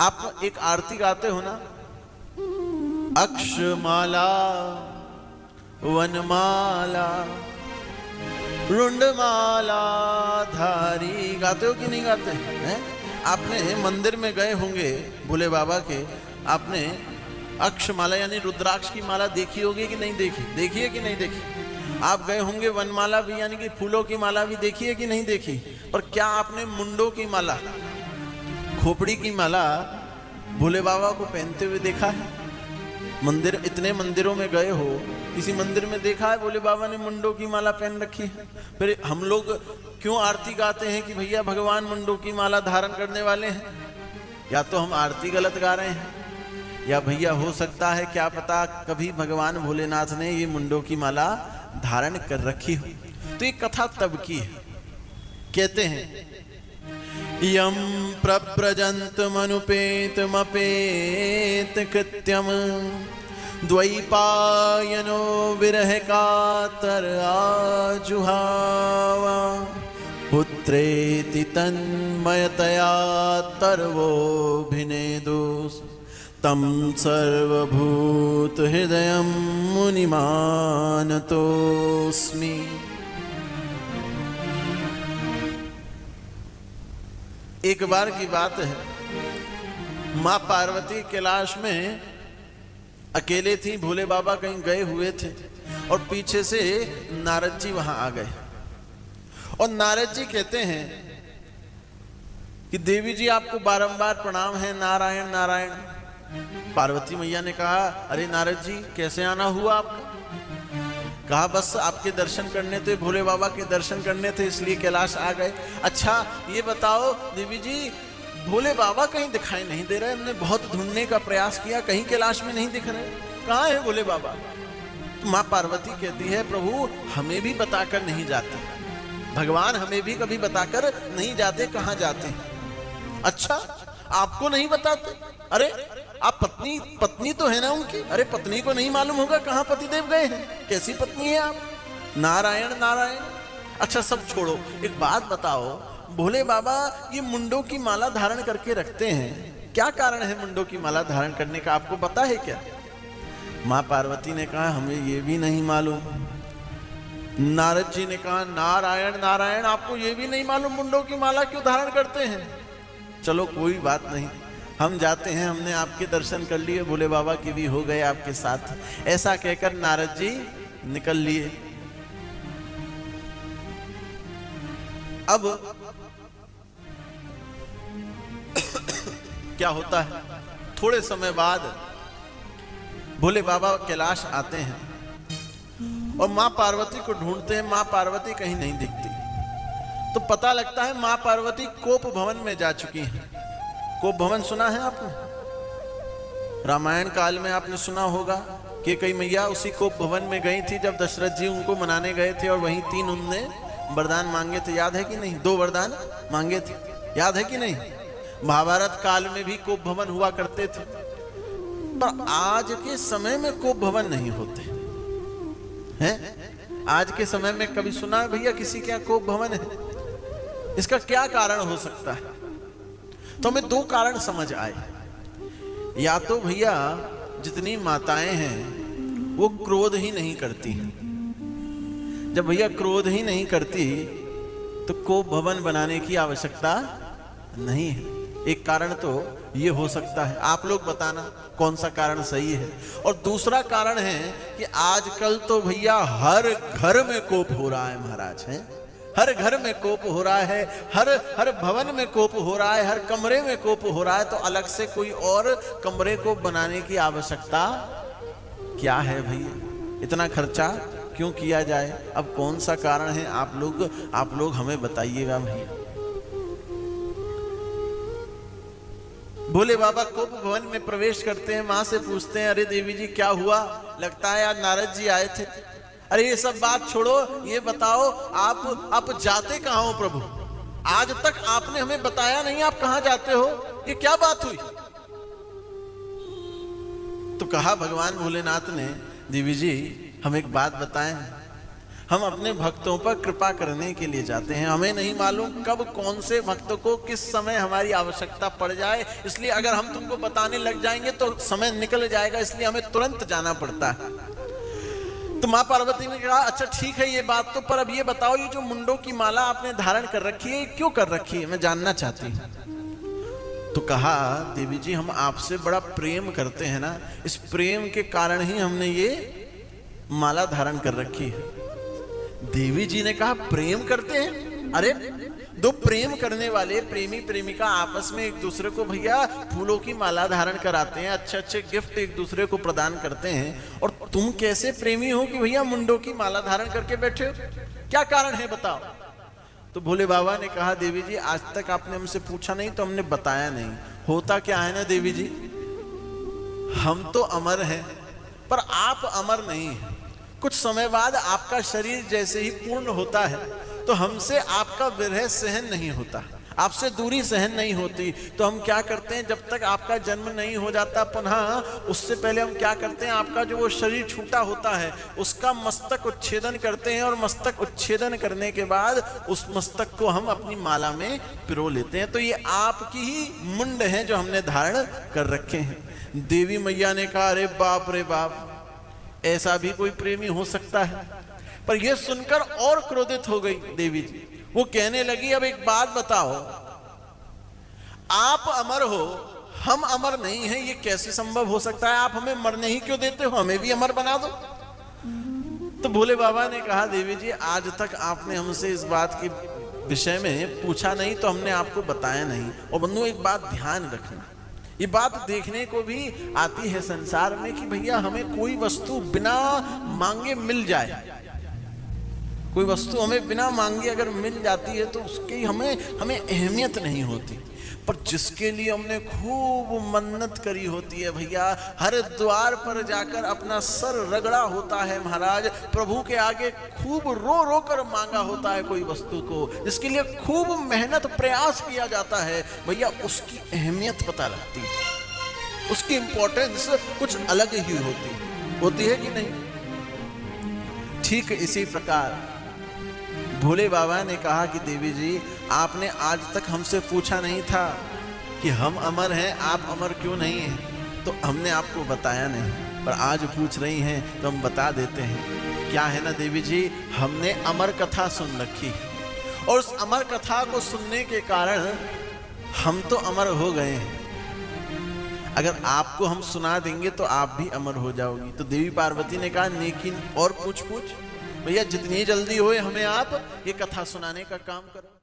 आप एक आरती गाते हो ना, अक्षमाला वनमाला रुंडमाला धारी, गाते हो कि नहीं गाते हैं? आपने मंदिर में गए होंगे भोले बाबा के, आपने अक्षमाला यानी रुद्राक्ष की माला देखी होगी कि नहीं देखी? देखी है कि नहीं देखी? आप गए होंगे वनमाला भी यानी कि फूलों की माला भी देखी है कि नहीं देखी? पर क्या आपने मुंडों की माला, खोपड़ी की माला भोले बाबा को पहनते हुए देखा है? मंदिर, इतने मंदिरों में गए हो, किसी मंदिर में देखा है भोले बाबा ने मुंडों की माला पहन रखी है? फिर हम लोग क्यों आरती गाते हैं कि भैया भगवान मुंडों की माला धारण करने वाले हैं? या तो हम आरती गलत गा रहे हैं, या भैया हो सकता है क्या पता कभी भगवान भोलेनाथ ने ये मुंडों की माला धारण कर रखी हो। तो ये कथा तब की है। कहते हैं यम प्रव्रजंत मनुपेत मपेत कृत्यम द्वैपायनो विरह कातर आजुहावा पुत्रेति तन्मयतया तर्वोभिनेदुस् तम सर्वभूत हृदयं मुनिमानतोस्मि। एक बार की बात है, मां पार्वती कैलाश में अकेले थी, भोले बाबा कहीं गए हुए थे और पीछे से नारद जी वहां आ गए। और नारद जी कहते हैं कि देवी जी आपको बारंबार प्रणाम है, नारायण नारायण। पार्वती मैया ने कहा अरे नारद जी कैसे आना हुआ आपका? कहा बस आपके दर्शन करने थे, भोले बाबा के दर्शन करने थे, इसलिए कैलाश आ गए। अच्छा ये बताओ देवी जी, भोले बाबा कहीं दिखाई नहीं दे रहे, हमने बहुत ढूंढने का प्रयास किया, कहीं कैलाश में नहीं दिख रहे, कहाँ है भोले बाबा? तो माँ पार्वती कहती है प्रभु हमें भी बताकर नहीं जाते, भगवान हमें भी कभी बताकर नहीं जाते, कहाँ जाते हैं? अच्छा आपको नहीं बताते? अरे आप पत्नी तो है ना उनकी, अरे पत्नी को नहीं मालूम होगा कहाँ पतिदेव गए हैं? कैसी पत्नी है आप? नारायण नारायण। अच्छा सब छोड़ो, एक बात बताओ, भोले बाबा ये मुंडों की माला धारण करके रखते हैं, क्या कारण है मुंडों की माला धारण करने का, आपको पता है क्या? माँ पार्वती ने कहा हमें ये भी नहीं मालूम। नारद जी ने कहा नारायण नारायण, आपको ये भी नहीं मालूम मुंडों की माला क्यों धारण करते हैं? चलो कोई बात नहीं, हम जाते हैं, हमने आपके दर्शन कर लिए, भोले बाबा के भी हो गए आपके साथ। ऐसा कहकर नारद जी निकल लिए। अब क्या होता है, थोड़े समय बाद भोले बाबा कैलाश आते हैं और मां पार्वती को ढूंढते हैं, मां पार्वती कहीं नहीं दिखती। तो पता लगता है मां पार्वती कोप भवन में जा चुकी हैं। कोप भवन सुना है आपने? रामायण काल में आपने सुना होगा कि कई मैया उसी कोप भवन में गई थी जब दशरथ जी उनको मनाने गए थे और वहीं 3 उनने वरदान मांगे थे, याद है कि नहीं? 2 वरदान मांगे थे, याद है कि नहीं? महाभारत काल में भी कोप भवन हुआ करते थे, पर आज के समय में कोप भवन नहीं होते हैं। आज के समय में कभी सुना है भैया किसी के यहाँ कोप भवन है? इसका क्या कारण हो सकता है? तो हमें 2 कारण समझ आए। या तो भैया जितनी माताएं हैं वो क्रोध ही नहीं करती हैं। जब भैया क्रोध ही नहीं करती तो कोप भवन बनाने की आवश्यकता नहीं है। एक कारण तो ये हो सकता है, आप लोग बताना कौन सा कारण सही है। और दूसरा कारण है कि आजकल तो भैया हर घर में कोप हो रहा है महाराज, है हर घर में कोप हो रहा है, हर भवन में कोप हो रहा है, हर कमरे में कोप हो रहा है। तो अलग से कोई और कमरे को बनाने की आवश्यकता क्या है भैया? इतना खर्चा क्यों किया जाए? अब कौन सा कारण है, आप लोग हमें बताइएगा भैया। भोले बाबा कोप भवन में प्रवेश करते हैं, मां से पूछते हैं अरे देवी जी क्या हुआ? लगता है आज नारद जी आए थे। अरे ये सब बात छोड़ो, ये बताओ आप जाते कहाँ हो प्रभु? आज तक आपने हमें बताया नहीं आप कहाँ जाते हो, ये क्या बात हुई? तो कहा भगवान भोलेनाथ ने देवी जी हम एक बात बताएं, हम अपने भक्तों पर कृपा करने के लिए जाते हैं। हमें नहीं मालूम कब कौन से भक्त को किस समय हमारी आवश्यकता पड़ जाए, इसलिए अगर हम तुमको बताने लग जाएंगे तो समय निकल जाएगा, इसलिए हमें तुरंत जाना पड़ता है। तो माँ पार्वती ने कहा अच्छा ठीक है ये बात तो, पर अब ये बताओ ये जो मुंडों की माला आपने धारण कर रखी है क्यों कर रखी है, मैं जानना चाहती हूँ। तो कहा देवी जी हम आपसे बड़ा प्रेम करते हैं ना, इस प्रेम के कारण ही हमने ये माला धारण कर रखी है। देवी जी ने कहा प्रेम करते हैं? अरे दो प्रेम करने वाले प्रेमी प्रेमिका आपस में एक दूसरे को भैया फूलों की माला धारण कराते हैं, अच्छे अच्छे गिफ्ट एक दूसरे को प्रदान करते हैं, और तुम कैसे प्रेमी हो कि भैया मुंडों की माला धारण करके बैठे हो, क्या कारण है बताओ। तो भोले बाबा ने कहा देवी जी आज तक आपने हमसे पूछा नहीं तो हमने बताया नहीं। होता क्या है ना देवी जी, हम तो अमर हैं पर आप अमर नहीं हैं। कुछ समय बाद आपका शरीर जैसे ही पूर्ण होता है तो हमसे आपका विरह सहन नहीं होता, आपसे दूरी सहन नहीं होती। तो हम क्या करते हैं, जब तक आपका जन्म नहीं हो जाता पुनः उससे पहले हम क्या करते हैं, आपका जो वो शरीर छूटा होता है उसका मस्तक उच्छेदन करते हैं, और मस्तक उच्छेदन करने के बाद उस मस्तक को हम अपनी माला में पिरो लेते हैं। तो ये आपकी ही मुंड है जो हमने धारण कर रखे हैं। देवी मैया ने कहा अरे बाप रे बाप, ऐसा भी कोई प्रेमी हो सकता है। पर यह सुनकर और क्रोधित हो गई देवी जी। वो कहने लगी अब एक बात बताओ, आप अमर हो हम अमर नहीं हैं, ये कैसे संभव हो सकता है, आप हमें मरने ही क्यों देते हो, हमें भी अमर बना दो। तो भोले बाबा ने कहा देवी जी आज तक आपने हमसे इस बात के विषय में पूछा नहीं तो हमने आपको बताया नहीं। और बंधु एक बात ध्यान रखना, ये बात देखने को भी आती है संसार में कि भैया हमें कोई वस्तु बिना मांगे मिल जाए, कोई वस्तु हमें बिना मांगे अगर मिल जाती है तो उसकी हमें अहमियत नहीं होती। पर जिसके लिए हमने खूब मन्नत करी होती है भैया, हर द्वार पर जाकर अपना सर रगड़ा होता है महाराज, प्रभु के आगे खूब रो रो कर मांगा होता है कोई वस्तु को, जिसके लिए खूब मेहनत प्रयास किया जाता है भैया, उसकी अहमियत पता लगती है, उसकी इंपॉर्टेंस कुछ अलग ही होती है कि नहीं। ठीक इसी प्रकार भोले बाबा ने कहा कि देवी जी आपने आज तक हमसे पूछा नहीं था कि हम अमर हैं, आप अमर क्यों नहीं हैं, तो हमने आपको बताया नहीं, पर आज पूछ रही हैं तो हम बता देते हैं। क्या है ना देवी जी, हमने अमर कथा सुन रखी है और उस अमर कथा को सुनने के कारण हम तो अमर हो गए हैं। अगर आपको हम सुना देंगे तो आप भी अमर हो जाओगी। तो देवी पार्वती ने कहा लेकिन और पूछ भैया जितनी जल्दी होए हमें आप ये कथा सुनाने का काम करो।